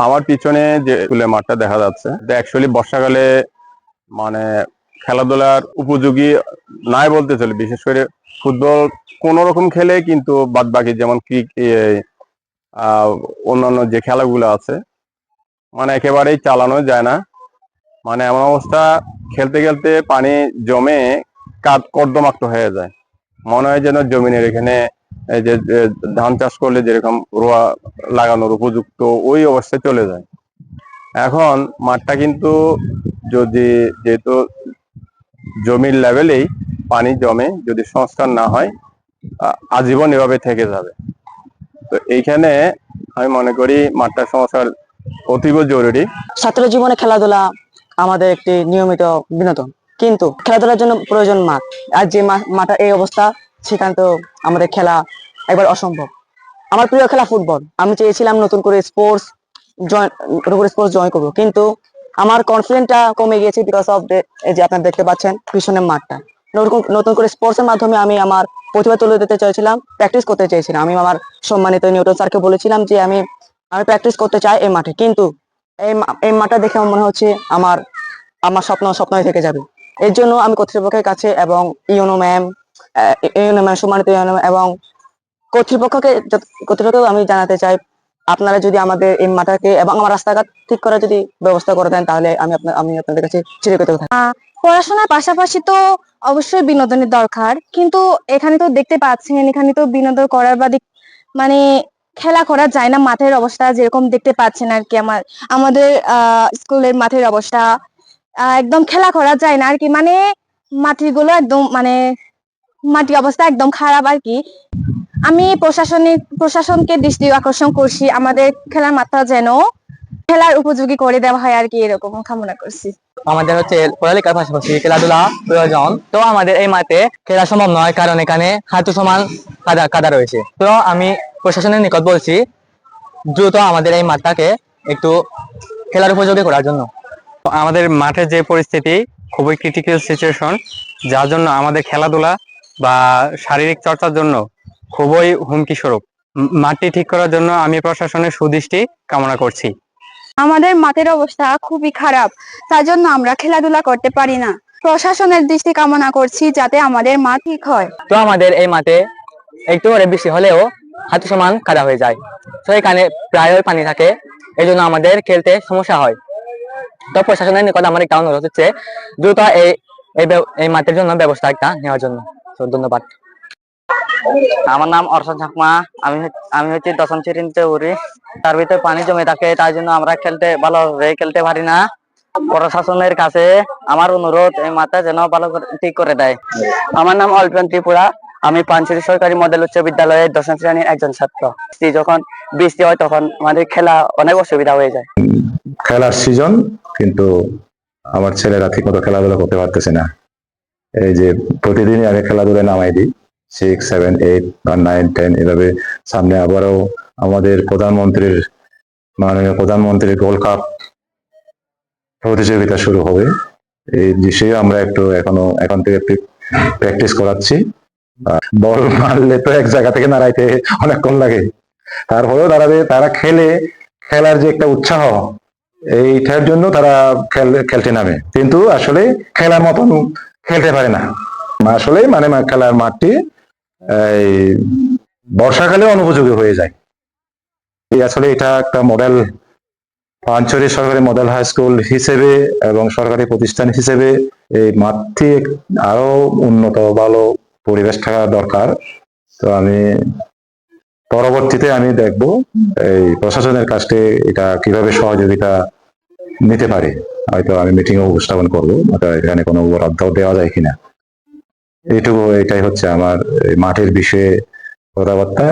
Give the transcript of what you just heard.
আমার পিছনে যে স্কুলের মাঠটা দেখা যাচ্ছে অ্যাকচুয়ালি বর্ষাকালে মানে খেলাধুলার উপযোগী নাই বলতে চলে। বিশেষ করে ফুটবল কোন রকম খেলে, কিন্তু বাদ বাকি যেমন অন্যান্য যে খেলাগুলো আছে মানে একেবারেই চালানো যায় না। মানে এমন অবস্থা, খেলতে খেলতে পানি জমে কর্দমাক্ত হয়ে যায়। মনে হয় যেন জমিনের এখানে এই যে ধান চাষ করলে যেরকম রোয়া লাগানোর উপযুক্ত ওই অবস্থায় চলে যায়। এখন মাঠটা কিন্তু যদি যেহেতু জমির লেভেলেই পানি জমে, যদি সংস্কার না হয় আজীবন এভাবে থেকে যাবে। তো এইখানে আমি মনে করি মাঠটা সংস্কার অতীব জরুরি। ছাত্র জীবনে খেলাধুলা আমাদের একটি নিয়মিত বিনোদন, কিন্তু খেলাধুলার জন্য প্রয়োজন মাঠ। আর যে মাঠের এই অবস্থা, সেখানে তো আমাদের খেলা একবার অসম্ভব। আমার প্রিয় খেলা ফুটবল। আমি চেয়েছিলাম নতুন করে স্পোর্টস জয়েন করবো, কিন্তু আমার কনফিডেন্সটা কমে গিয়েছে বিকজ অফ এই যে আপনারা দেখতে পাচ্ছেন পিছনের মাঠটা। নতুন করে স্পোর্টস এর মাধ্যমে আমি আমার প্রতিভা তুলে দিতে চাইছিলাম, প্র্যাকটিস করতে চাইছিলাম। আমি আমার সম্মানিত নিউটন স্যারকে বলেছিলাম যে আমি প্র্যাকটিস করতে চাই এই মাঠে, কিন্তু এই মাঠটা দেখে আমার মনে হচ্ছে আমার আমার স্বপ্নই থেকে যাবে। এর জন্য আমি কর্তৃপক্ষের কাছে এবং ইউনো ম্যাম সম্মানিত ইউনো এবং কর্তৃপক্ষকে আমি জানাতে চাই, আপনারা যদি আমাদের এই মাঠটাকে এবং আমার রাস্তাঘাট ঠিক করার যদি ব্যবস্থা করে দেন, তাহলে আমি আপনাদের কাছে চিরকৃতজ্ঞ থাকব। পড়াশোনার পাশাপাশি তো অবশ্যই বিনোদনের দরকার, কিন্তু এখানে তো দেখতে পাচ্ছেন এখানে তো বিনোদন করার বাদে মানে খেলা করা যায় না। মাঠের অবস্থা যেরকম দেখতে পাচ্ছেন আর কি, আমাদের স্কুলের মাঠের অবস্থা একদম খেলা করা যায় না আর কি। মানে মাটিগুলো একদম মাটি অবস্থা একদম খারাপ আর কি। আমি প্রশাসনকে দৃষ্টি আকর্ষণ করছি, আমাদের খেলার মাঠটা যেন খেলার উপযোগী করে দেওয়া হয় আর কি, এরকম কামনা করছি। আমাদের হচ্ছে পড়ালেখার পাশাপাশি খেলাধুলা প্রয়োজন। তো আমাদের এই মাঠে খেলা সম্ভব নয়, কারণ এখানে হাঁটু সমান কাদা রয়েছে। তো আমি প্রশাসনের নিকট বলছি দ্রুত আমাদের এই মাঠটাকে একটু খেলার উপযোগী করার জন্য। আমাদের মাঠের যে পরিস্থিতি খুবই ক্রিটিক্যাল সিচুয়েশন, যার জন্য আমাদের খেলাধুলা বা শারীরিক চর্চার জন্য খুবই হুমকি স্বরূপ। মাঠটি ঠিক করার জন্য আমি প্রশাসনের সুদৃষ্টি কামনা করছি। আমাদের মাঠের অবস্থা খুবই খারাপ, তার জন্য আমরা খেলাধুলা করতে পারি না। প্রশাসনের দৃষ্টি কামনা করছি যাতে আমাদের মাঠ ঠিক হয়। তো আমাদের এই মাঠে একটু বৃষ্টি হলেও হাঁটু সমান কাদা হয়ে যায়, তো এখানে প্রায় পানি থাকে, এই জন্য আমাদের খেলতে সমস্যা হয়। তো প্রশাসনের নিকট আমার একটা অনুরোধ হচ্ছে দ্রুত এই মাঠের জন্য ব্যবস্থা একটা নেওয়ার জন্য। তো ধন্যবাদ। আমার নাম অর্ষণ ঠাকুমা। আমি হচ্ছে দশম শ্রেণীতে পড়ি। তার ভিতরে পানি জমে থাকে, তাই জন্য আমরা ভালোভাবে খেলতে পারি না। প্রশাসনের কাছে আমার অনুরোধ, এই মাঠটা যেন ভালো করে ঠিক করে দেয়। আমার নাম অল্পন ত্রিপুরা। আমি পানছড়ি সরকারি মডেল উচ্চ বিদ্যালয়ের দশম শ্রেণীর একজন ছাত্র। যখন বৃষ্টি হয় তখন আমাদের খেলা অনেক অসুবিধা হয়ে যায়। খেলার সিজন, কিন্তু আমার ছেলেরা ঠিক মতো খেলাধুলা করতে পারতেছে না। এই যে প্রতিদিনই আমি খেলাধুলায় নামাই দিই, 6, 7, 8 বা 9, 10 এভাবে। সামনে আবারও আমাদের মাননীয় প্রধানমন্ত্রীর গোল্ড কাপ প্রতিযোগিতা শুরু হবে। এই বিষয়ে আমরা এখন থেকে প্র্যাকটিস করাচ্ছি। বল মারলে তো এক জায়গা থেকে নাড়াইতে অনেকক্ষণ লাগে, তারপরেও তারা খেলার যে একটা উৎসাহ, এইটার জন্য তারা খেলতে নামে, কিন্তু আসলে খেলার মতন খেলতে পারে না। আসলে খেলার মাঠটি এই বর্ষাকালে অনুপযোগী হয়ে যায়। আসলে এটা একটা মডেল, পানছড়ি সরকারি মডেল হাই স্কুল হিসেবে এবং সরকারি প্রতিষ্ঠান হিসেবে এই মাঠটি আরো উন্নত ভালো পরিবেশ থাকা দরকার। তো আমি পরবর্তীতে দেখব এই প্রশাসনের কাছে এটা কিভাবে সহযোগিতা নিতে পারে। হয়তো আমি মিটিং উপস্থাপন করবো, এখানে কোনো বরাদ্দ দেওয়া যায় কিনা। এটাই হচ্ছে আমার মাঠের বিষয়ে কথাবার্তা।